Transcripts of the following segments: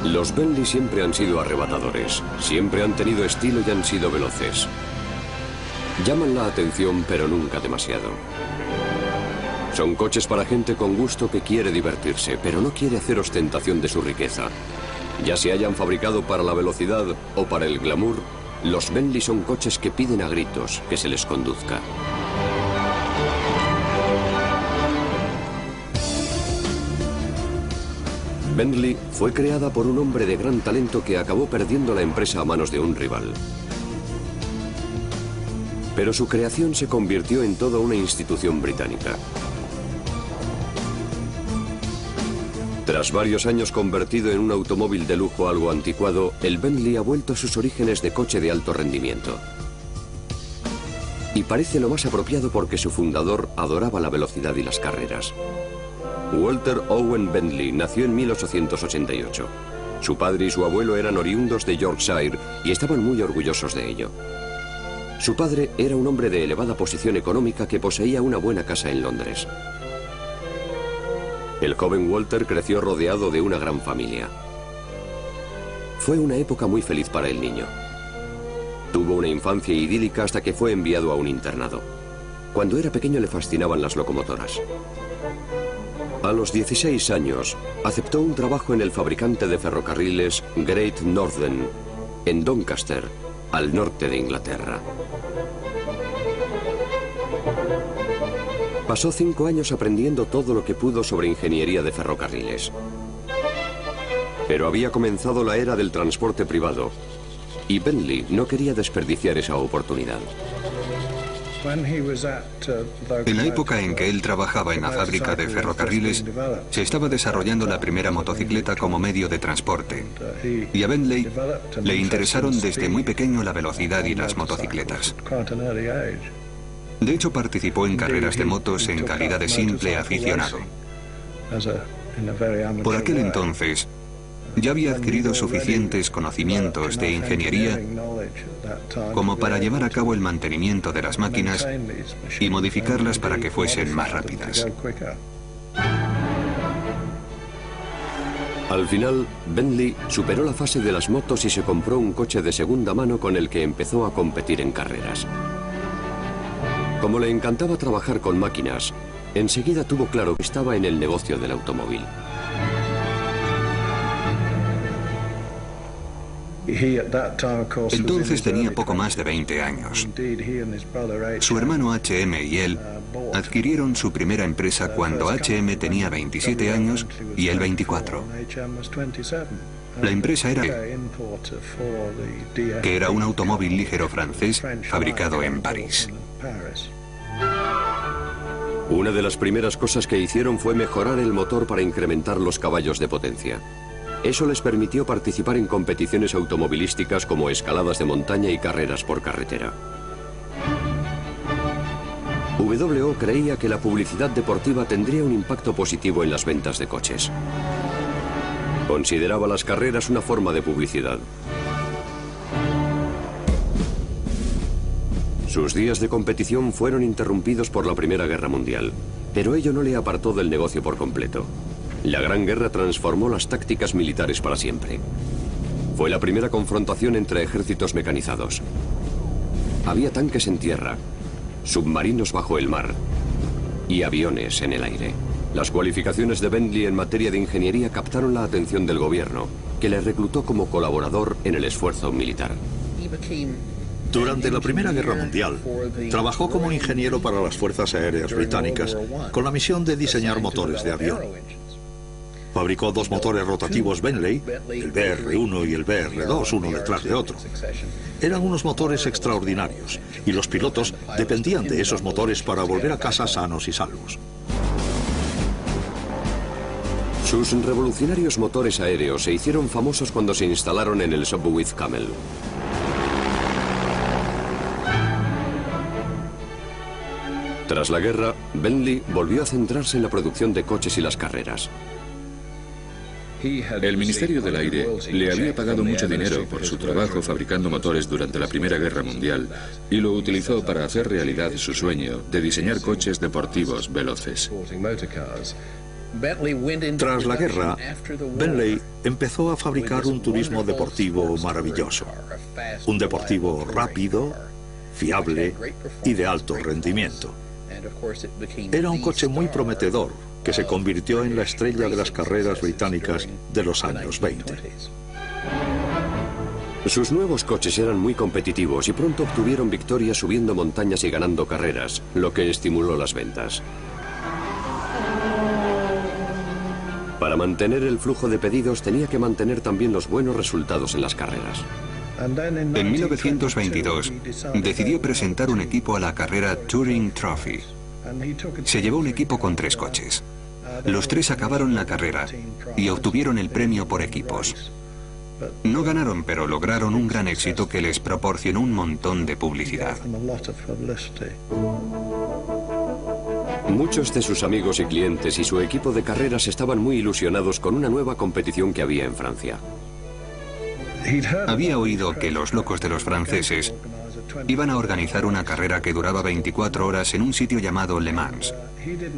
Los Bentley siempre han sido arrebatadores, siempre han tenido estilo y han sido veloces. Llaman la atención, pero nunca demasiado. Son coches para gente con gusto que quiere divertirse, pero no quiere hacer ostentación de su riqueza. Ya se hayan fabricado para la velocidad o para el glamour, los Bentley son coches que piden a gritos que se les conduzca. Bentley fue creada por un hombre de gran talento que acabó perdiendo la empresa a manos de un rival. Pero su creación se convirtió en toda una institución británica. Tras varios años convertido en un automóvil de lujo algo anticuado, el Bentley ha vuelto a sus orígenes de coche de alto rendimiento. Y parece lo más apropiado porque su fundador adoraba la velocidad y las carreras. Walter Owen Bentley nació en 1888. Su padre y su abuelo eran oriundos de Yorkshire y estaban muy orgullosos de ello. Su padre era un hombre de elevada posición económica que poseía una buena casa en Londres. El joven Walter creció rodeado de una gran familia. Fue una época muy feliz para el niño. Tuvo una infancia idílica hasta que fue enviado a un internado. Cuando era pequeño le fascinaban las locomotoras. A los 16 años, aceptó un trabajo en el fabricante de ferrocarriles Great Northern, en Doncaster, al norte de Inglaterra. Pasó 5 años aprendiendo todo lo que pudo sobre ingeniería de ferrocarriles. Pero había comenzado la era del transporte privado, y Bentley no quería desperdiciar esa oportunidad. En la época en que él trabajaba en la fábrica de ferrocarriles, se estaba desarrollando la primera motocicleta como medio de transporte. Y a Bentley le interesaron desde muy pequeño la velocidad y las motocicletas. De hecho, participó en carreras de motos en calidad de simple aficionado. Por aquel entonces, ya había adquirido suficientes conocimientos de ingeniería como para llevar a cabo el mantenimiento de las máquinas y modificarlas para que fuesen más rápidas. Al final, Bentley superó la fase de las motos y se compró un coche de segunda mano con el que empezó a competir en carreras. Como le encantaba trabajar con máquinas, enseguida tuvo claro que estaba en el negocio del automóvil. Entonces tenía poco más de 20 años. Su hermano H.M. y él adquirieron su primera empresa cuando H.M. tenía 27 años y él 24. La empresa era que era un automóvil ligero francés fabricado en París. Una de las primeras cosas que hicieron fue mejorar el motor para incrementar los caballos de potencia. Eso les permitió participar en competiciones automovilísticas como escaladas de montaña y carreras por carretera. WO creía que la publicidad deportiva tendría un impacto positivo en las ventas de coches. Consideraba las carreras una forma de publicidad. Sus días de competición fueron interrumpidos por la Primera Guerra Mundial, pero ello no le apartó del negocio por completo. La Gran Guerra transformó las tácticas militares para siempre. Fue la primera confrontación entre ejércitos mecanizados. Había tanques en tierra, submarinos bajo el mar y aviones en el aire. Las cualificaciones de Bentley en materia de ingeniería captaron la atención del gobierno, que le reclutó como colaborador en el esfuerzo militar. Durante la Primera Guerra Mundial, trabajó como ingeniero para las Fuerzas Aéreas Británicas, con la misión de diseñar motores de avión. Fabricó 2 motores rotativos Bentley, el BR-1 y el BR-2, uno detrás de otro. Eran unos motores extraordinarios, y los pilotos dependían de esos motores para volver a casa sanos y salvos. Sus revolucionarios motores aéreos se hicieron famosos cuando se instalaron en el Sopwith Camel. Tras la guerra, Bentley volvió a centrarse en la producción de coches y las carreras. El Ministerio del Aire le había pagado mucho dinero por su trabajo fabricando motores durante la Primera Guerra Mundial y lo utilizó para hacer realidad su sueño de diseñar coches deportivos veloces. Tras la guerra, Bentley empezó a fabricar un turismo deportivo maravilloso. Un deportivo rápido, fiable y de alto rendimiento. Era un coche muy prometedor que se convirtió en la estrella de las carreras británicas de los años 20. Sus nuevos coches eran muy competitivos y pronto obtuvieron victorias subiendo montañas y ganando carreras, lo que estimuló las ventas. Para mantener el flujo de pedidos tenía que mantener también los buenos resultados en las carreras. En 1922 decidió presentar un equipo a la carrera Touring Trophy. Se llevó un equipo con 3 coches. Los 3 acabaron la carrera y obtuvieron el premio por equipos. No ganaron, pero lograron un gran éxito que les proporcionó un montón de publicidad. Muchos de sus amigos y clientes y su equipo de carreras estaban muy ilusionados con una nueva competición que había en Francia. Había oído que los locos de los franceses iban a organizar una carrera que duraba 24 horas en un sitio llamado Le Mans.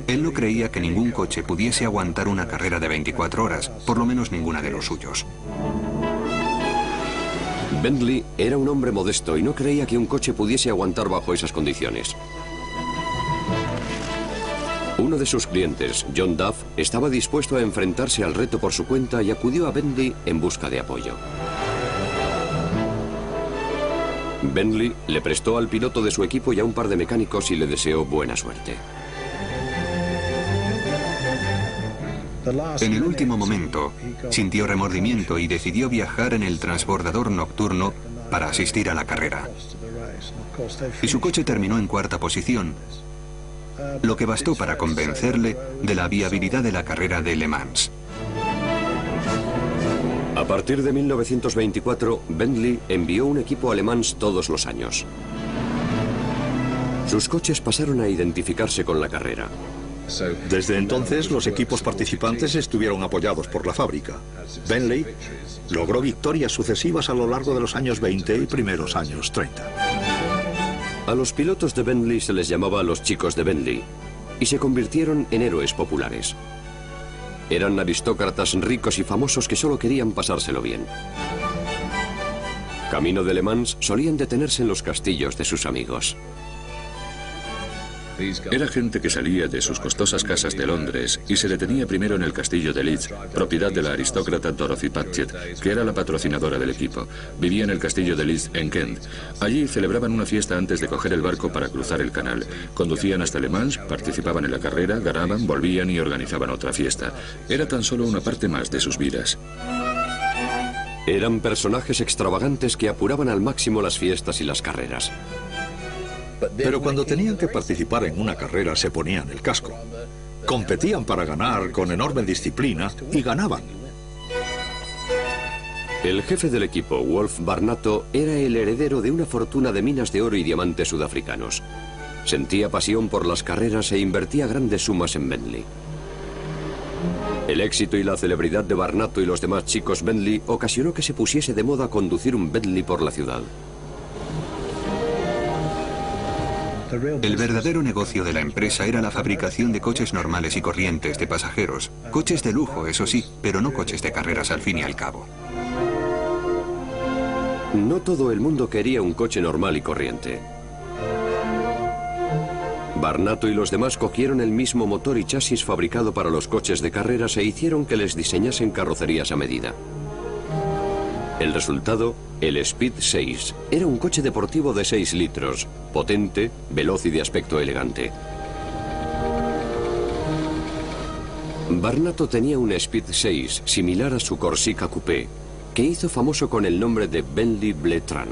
Él no creía que ningún coche pudiese aguantar una carrera de 24 horas, por lo menos ninguna de los suyos. Bentley era un hombre modesto y no creía que un coche pudiese aguantar bajo esas condiciones. Uno de sus clientes, John Duff, estaba dispuesto a enfrentarse al reto por su cuenta y acudió a Bentley en busca de apoyo. Bentley le prestó al piloto de su equipo y a un par de mecánicos y le deseó buena suerte. En el último momento, sintió remordimiento y decidió viajar en el transbordador nocturno para asistir a la carrera. Y su coche terminó en 4ª posición, lo que bastó para convencerle de la viabilidad de la carrera de Le Mans. A partir de 1924, Bentley envió un equipo a Le Mans todos los años. Sus coches pasaron a identificarse con la carrera. Desde entonces, los equipos participantes estuvieron apoyados por la fábrica. Bentley logró victorias sucesivas a lo largo de los años 20 y primeros años 30. A los pilotos de Bentley se les llamaba los chicos de Bentley y se convirtieron en héroes populares. Eran aristócratas ricos y famosos que solo querían pasárselo bien. Camino de Le Mans solían detenerse en los castillos de sus amigos. Era gente que salía de sus costosas casas de Londres y se detenía primero en el castillo de Leeds, propiedad de la aristócrata Dorothy Paget, que era la patrocinadora del equipo. Vivía en el castillo de Leeds en Kent. Allí celebraban una fiesta antes de coger el barco para cruzar el canal. Conducían hasta Le Mans, participaban en la carrera, ganaban, volvían y organizaban otra fiesta. Era tan solo una parte más de sus vidas. Eran personajes extravagantes que apuraban al máximo las fiestas y las carreras. Pero cuando tenían que participar en una carrera se ponían el casco. Competían para ganar con enorme disciplina y ganaban. El jefe del equipo, Wolf Barnato, era el heredero de una fortuna de minas de oro y diamantes sudafricanos. Sentía pasión por las carreras e invertía grandes sumas en Bentley. El éxito y la celebridad de Barnato y los demás chicos Bentley ocasionó que se pusiese de moda conducir un Bentley por la ciudad. El verdadero negocio de la empresa era la fabricación de coches normales y corrientes de pasajeros. Coches de lujo, eso sí, pero no coches de carreras al fin y al cabo. No todo el mundo quería un coche normal y corriente. Barnato y los demás cogieron el mismo motor y chasis fabricado para los coches de carreras e hicieron que les diseñasen carrocerías a medida. El resultado, el Speed 6, era un coche deportivo de 6 litros, potente, veloz y de aspecto elegante. Barnato tenía un Speed 6 similar a su Corsica Coupé, que hizo famoso con el nombre de Bentley Bletran.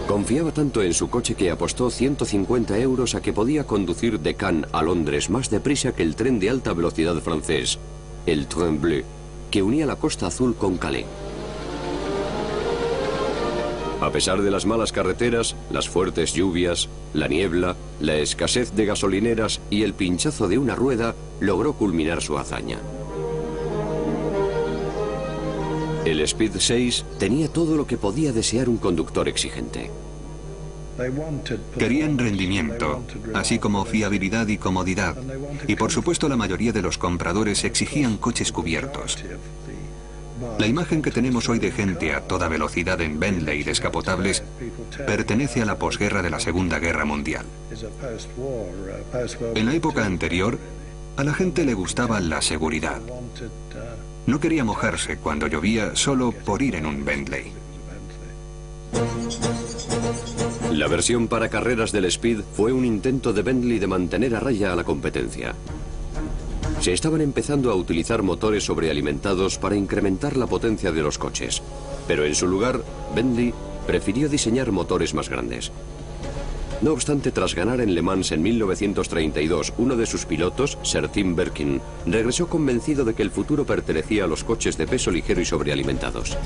Confiaba tanto en su coche que apostó 150 euros a que podía conducir de Cannes a Londres más deprisa que el tren de alta velocidad francés, el Train Bleu, que unía la Costa Azul con Calais. A pesar de las malas carreteras, las fuertes lluvias, la niebla, la escasez de gasolineras y el pinchazo de una rueda, logró culminar su hazaña. El Speed 6 tenía todo lo que podía desear un conductor exigente. Querían rendimiento, así como fiabilidad y comodidad. Y por supuesto la mayoría de los compradores exigían coches cubiertos. La imagen que tenemos hoy de gente a toda velocidad en Bentley descapotables pertenece a la posguerra de la Segunda Guerra Mundial. En la época anterior, a la gente le gustaba la seguridad. No quería mojarse cuando llovía solo por ir en un Bentley. La versión para carreras del Speed fue un intento de Bentley de mantener a raya a la competencia. Se estaban empezando a utilizar motores sobrealimentados para incrementar la potencia de los coches, pero en su lugar, Bentley prefirió diseñar motores más grandes. No obstante, tras ganar en Le Mans en 1932, uno de sus pilotos, Sir Tim Birkin, regresó convencido de que el futuro pertenecía a los coches de peso ligero y sobrealimentados.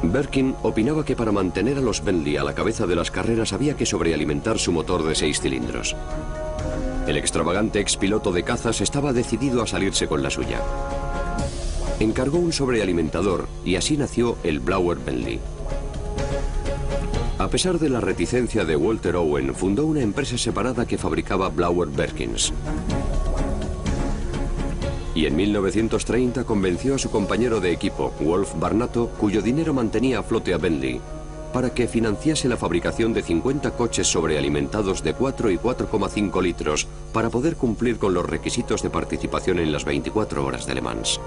Birkin opinaba que para mantener a los Bentley a la cabeza de las carreras había que sobrealimentar su motor de 6 cilindros. El extravagante expiloto de cazas estaba decidido a salirse con la suya. Encargó un sobrealimentador y así nació el Blower Bentley. A pesar de la reticencia de Walter Owen, fundó una empresa separada que fabricaba Blower Birkins. Y en 1930 convenció a su compañero de equipo, Wolf Barnato, cuyo dinero mantenía a flote a Bentley, para que financiase la fabricación de 50 coches sobrealimentados de 4 y 4,5 litros para poder cumplir con los requisitos de participación en las 24 horas de Le Mans.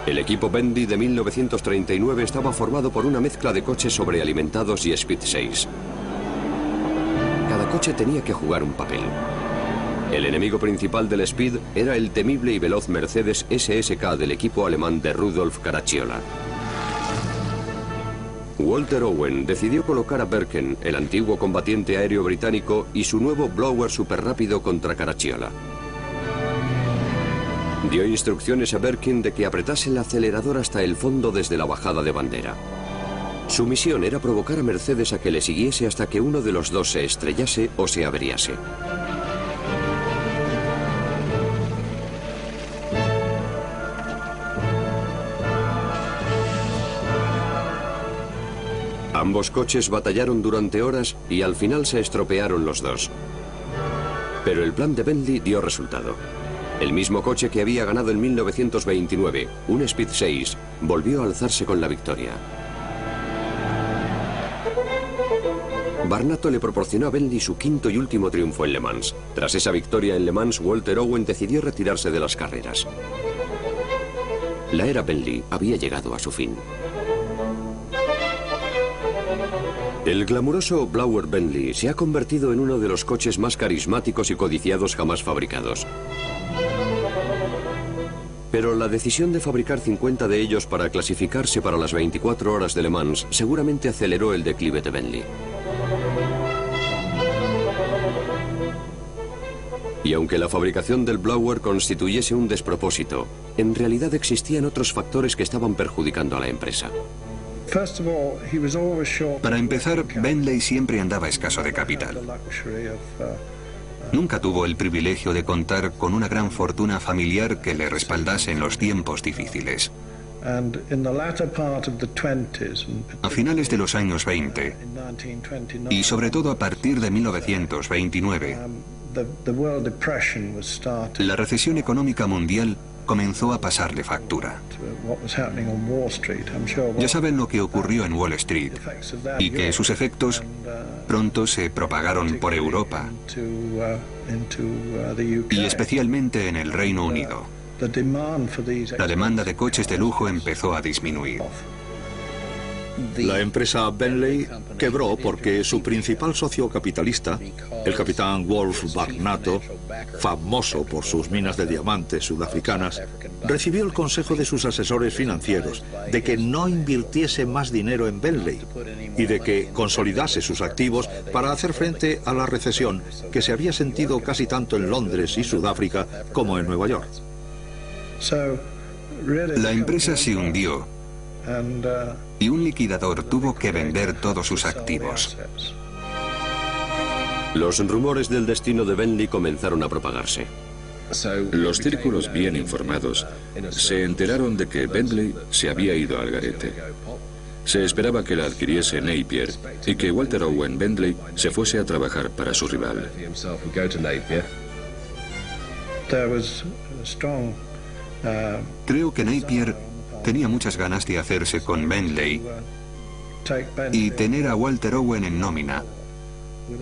El equipo Bentley de 1939 estaba formado por una mezcla de coches sobrealimentados y Speed 6. Cada coche tenía que jugar un papel. El enemigo principal del Speed era el temible y veloz Mercedes SSK del equipo alemán de Rudolf Caracciola. Walter Owen decidió colocar a Birkin, el antiguo combatiente aéreo británico, y su nuevo Blower superrápido contra Caracciola. Dio instrucciones a Birkin de que apretase el acelerador hasta el fondo desde la bajada de bandera. Su misión era provocar a Mercedes a que le siguiese hasta que uno de los dos se estrellase o se averiase. Ambos coches batallaron durante horas y al final se estropearon los dos. Pero el plan de Bentley dio resultado. El mismo coche que había ganado en 1929, un Speed 6, volvió a alzarse con la victoria. Barnato le proporcionó a Bentley su quinto y último triunfo en Le Mans. Tras esa victoria en Le Mans, Walter Owen decidió retirarse de las carreras. La era Bentley había llegado a su fin. El glamuroso Blower Bentley se ha convertido en uno de los coches más carismáticos y codiciados jamás fabricados. Pero la decisión de fabricar 50 de ellos para clasificarse para las 24 horas de Le Mans seguramente aceleró el declive de Bentley. Y aunque la fabricación del Blower constituyese un despropósito, en realidad existían otros factores que estaban perjudicando a la empresa. Para empezar, Bentley siempre andaba escaso de capital. Nunca tuvo el privilegio de contar con una gran fortuna familiar que le respaldase en los tiempos difíciles. A finales de los años 20, y sobre todo a partir de 1929, la recesión económica mundial comenzó a pasarle factura. Ya saben lo que ocurrió en Wall Street y que sus efectos pronto se propagaron por Europa y especialmente en el Reino Unido. La demanda de coches de lujo empezó a disminuir. La empresa Bentley quebró porque su principal socio capitalista, el capitán Wolf Barnato, famoso por sus minas de diamantes sudafricanas, recibió el consejo de sus asesores financieros de que no invirtiese más dinero en Bentley y de que consolidase sus activos para hacer frente a la recesión que se había sentido casi tanto en Londres y Sudáfrica como en Nueva York. La empresa se hundió y un liquidador tuvo que vender todos sus activos. Los rumores del destino de Bentley comenzaron a propagarse. Los círculos bien informados se enteraron de que Bentley se había ido al garete. Se esperaba que la adquiriese Napier y que Walter Owen Bentley se fuese a trabajar para su rival. Creo que Napier tenía muchas ganas de hacerse con Bentley y tener a Walter Owen en nómina,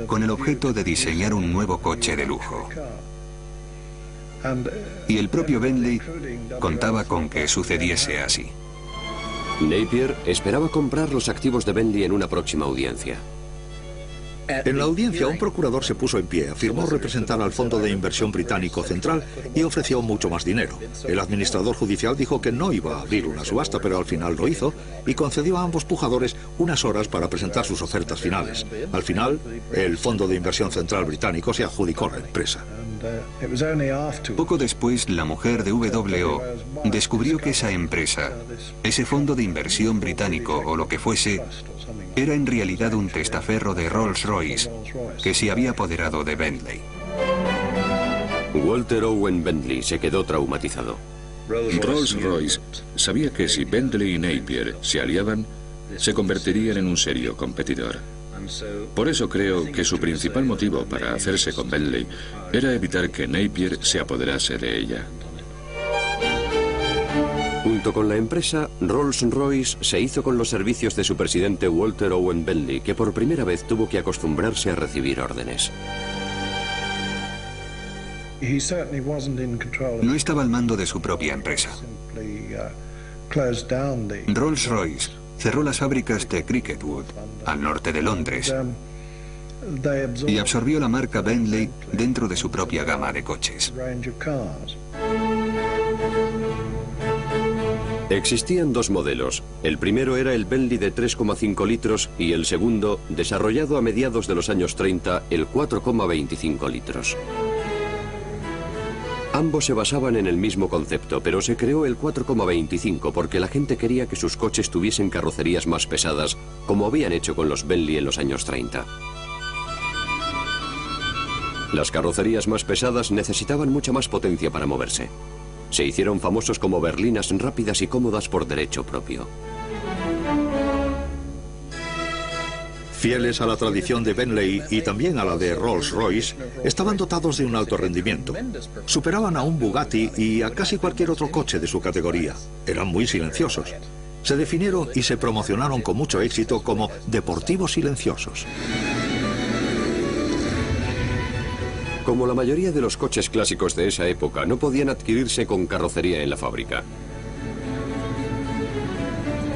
con el objeto de diseñar un nuevo coche de lujo. Y el propio Bentley contaba con que sucediese así. Napier esperaba comprar los activos de Bentley en una próxima audiencia. En la audiencia, un procurador se puso en pie, afirmó representar al Fondo de Inversión Británico Central y ofreció mucho más dinero. El administrador judicial dijo que no iba a abrir una subasta, pero al final lo hizo y concedió a ambos pujadores unas horas para presentar sus ofertas finales. Al final, el Fondo de Inversión Central Británico se adjudicó la empresa. Poco después, la mujer de WO descubrió que esa empresa, ese fondo de inversión británico o lo que fuese, era en realidad un testaferro de Rolls-Royce que se había apoderado de Bentley. Walter Owen Bentley se quedó traumatizado. Rolls-Royce sabía que si Bentley y Napier se aliaban, se convertirían en un serio competidor. Por eso creo que su principal motivo para hacerse con Bentley era evitar que Napier se apoderase de ella. Junto con la empresa, Rolls-Royce se hizo con los servicios de su presidente Walter Owen Bentley, que por primera vez tuvo que acostumbrarse a recibir órdenes. No estaba al mando de su propia empresa. Rolls-Royce cerró las fábricas de Cricketwood, al norte de Londres, y absorbió la marca Bentley dentro de su propia gama de coches. Existían dos modelos. El primero era el Bentley de 3,5 litros y el segundo, desarrollado a mediados de los años 30, el 4,25 litros. Ambos se basaban en el mismo concepto, pero se creó el 4,25 porque la gente quería que sus coches tuviesen carrocerías más pesadas, como habían hecho con los Bentley en los años 30. Las carrocerías más pesadas necesitaban mucha más potencia para moverse. Se hicieron famosos como berlinas rápidas y cómodas por derecho propio. Fieles a la tradición de Bentley y también a la de Rolls-Royce, estaban dotados de un alto rendimiento. Superaban a un Bugatti y a casi cualquier otro coche de su categoría. Eran muy silenciosos. Se definieron y se promocionaron con mucho éxito como deportivos silenciosos. Como la mayoría de los coches clásicos de esa época, no podían adquirirse con carrocería en la fábrica.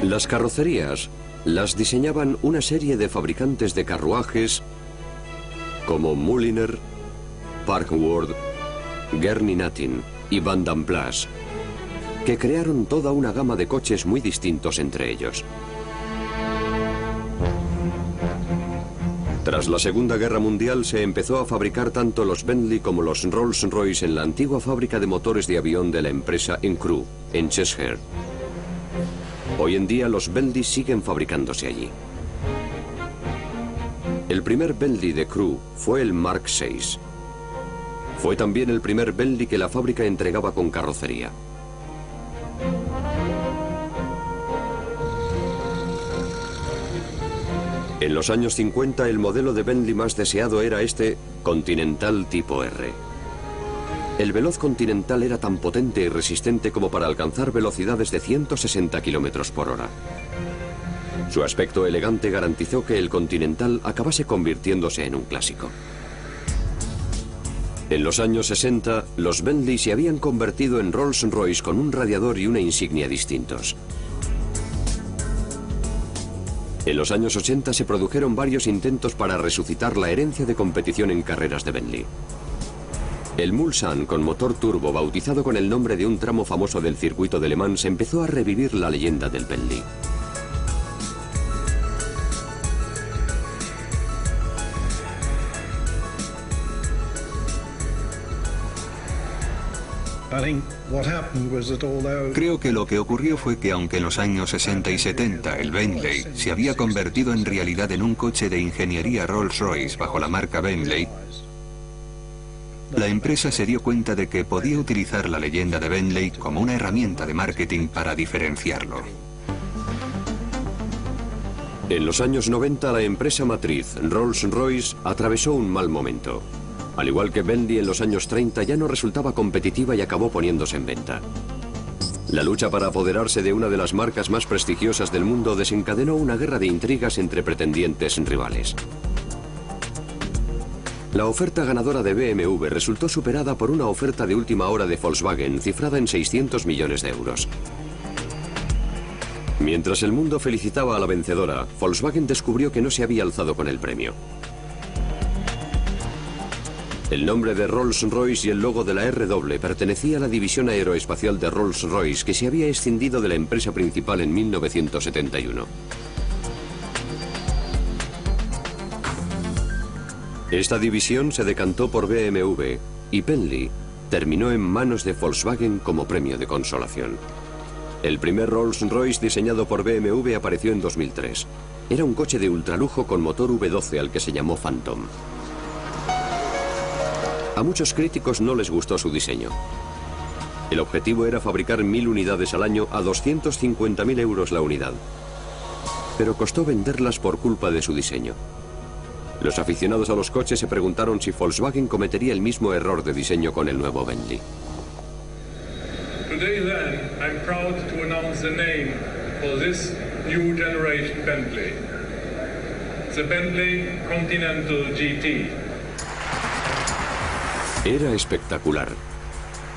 Las carrocerías las diseñaban una serie de fabricantes de carruajes como Mulliner, Parkworth, Gurney Nattin y Van Damme Plas, que crearon toda una gama de coches muy distintos entre ellos. Tras la Segunda Guerra Mundial se empezó a fabricar tanto los Bentley como los Rolls-Royce en la antigua fábrica de motores de avión de la empresa en Crewe, en Cheshire. Hoy en día los Bentley siguen fabricándose allí. El primer Bentley de Crewe fue el Mark VI. Fue también el primer Bentley que la fábrica entregaba con carrocería. En los años 50 el modelo de Bentley más deseado era este Continental tipo R. El veloz Continental era tan potente y resistente como para alcanzar velocidades de 160 km por hora. Su aspecto elegante garantizó que el Continental acabase convirtiéndose en un clásico. En los años 60, los Bentley se habían convertido en Rolls-Royce con un radiador y una insignia distintos. En los años 80 se produjeron varios intentos para resucitar la herencia de competición en carreras de Bentley. El Mulsanne con motor turbo, bautizado con el nombre de un tramo famoso del circuito de Le Mans, empezó a revivir la leyenda del Bentley. Creo que lo que ocurrió fue que aunque en los años 60 y 70 el Bentley se había convertido en realidad en un coche de ingeniería Rolls-Royce bajo la marca Bentley, la empresa se dio cuenta de que podía utilizar la leyenda de Bentley como una herramienta de marketing para diferenciarlo. En los años 90, la empresa matriz Rolls-Royce atravesó un mal momento. Al igual que Bentley en los años 30, ya no resultaba competitiva y acabó poniéndose en venta. La lucha para apoderarse de una de las marcas más prestigiosas del mundo desencadenó una guerra de intrigas entre pretendientes rivales. La oferta ganadora de BMW resultó superada por una oferta de última hora de Volkswagen, cifrada en 600 millones de euros. Mientras el mundo felicitaba a la vencedora, Volkswagen descubrió que no se había alzado con el premio. El nombre de Rolls-Royce y el logo de la RW pertenecía a la división aeroespacial de Rolls-Royce, que se había escindido de la empresa principal en 1971. Esta división se decantó por BMW y Bentley terminó en manos de Volkswagen como premio de consolación. El primer Rolls-Royce diseñado por BMW apareció en 2003. Era un coche de ultralujo con motor V12 al que se llamó Phantom. A muchos críticos no les gustó su diseño. El objetivo era fabricar 1000 unidades al año a 250.000 euros la unidad. Pero costó venderlas por culpa de su diseño. Los aficionados a los coches se preguntaron si Volkswagen cometería el mismo error de diseño con el nuevo Bentley. Today then, I'm proud to announce the name for this new generation Bentley. The Bentley Continental GT. Era espectacular.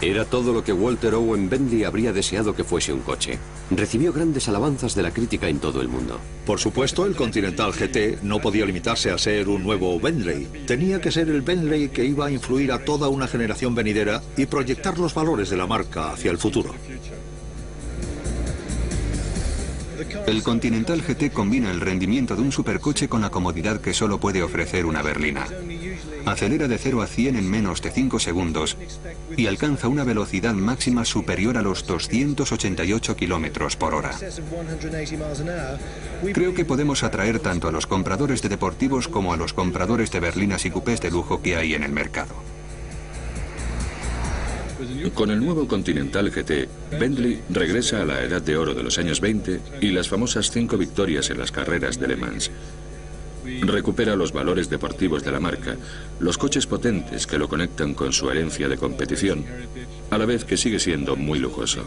Era todo lo que Walter Owen Bentley habría deseado que fuese un coche. Recibió grandes alabanzas de la crítica en todo el mundo. Por supuesto, el Continental GT no podía limitarse a ser un nuevo Bentley. Tenía que ser el Bentley que iba a influir a toda una generación venidera y proyectar los valores de la marca hacia el futuro. El Continental GT combina el rendimiento de un supercoche con la comodidad que solo puede ofrecer una berlina. Acelera de 0 a 100 en menos de 5 segundos y alcanza una velocidad máxima superior a los 288 kilómetros por hora. Creo que podemos atraer tanto a los compradores de deportivos como a los compradores de berlinas y cupés de lujo que hay en el mercado. Con el nuevo Continental GT, Bentley regresa a la edad de oro de los años 20 y las famosas 5 victorias en las carreras de Le Mans. Recupera los valores deportivos de la marca, los coches potentes que lo conectan con su herencia de competición, a la vez que sigue siendo muy lujoso.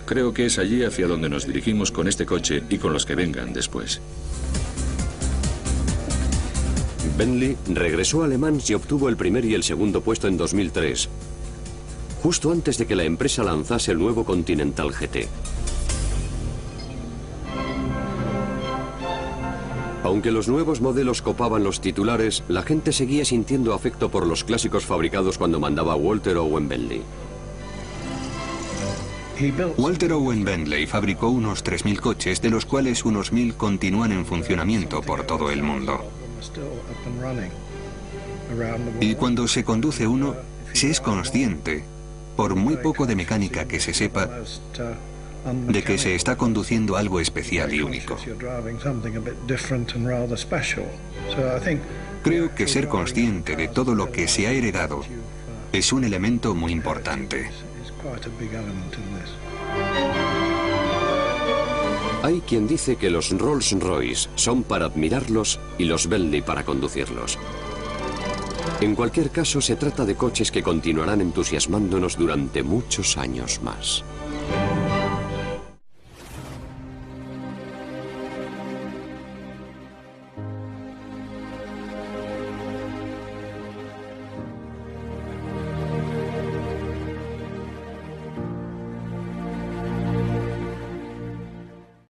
Creo que es allí hacia donde nos dirigimos con este coche y con los que vengan después. Bentley regresó a Le Mans y obtuvo el primer y el segundo puesto en 2003, justo antes de que la empresa lanzase el nuevo Continental GT. Aunque los nuevos modelos copaban los titulares, la gente seguía sintiendo afecto por los clásicos fabricados cuando mandaba Walter Owen Bentley. Walter Owen Bentley fabricó unos 3.000 coches, de los cuales unos 1.000 continúan en funcionamiento por todo el mundo. Y cuando se conduce uno, se es consciente, por muy poco de mecánica que se sepa, de que se está conduciendo algo especial y único. Creo que ser consciente de todo lo que se ha heredado es un elemento muy importante. Hay quien dice que los Rolls-Royce son para admirarlos y los Bentley para conducirlos. En cualquier caso, se trata de coches que continuarán entusiasmándonos durante muchos años más.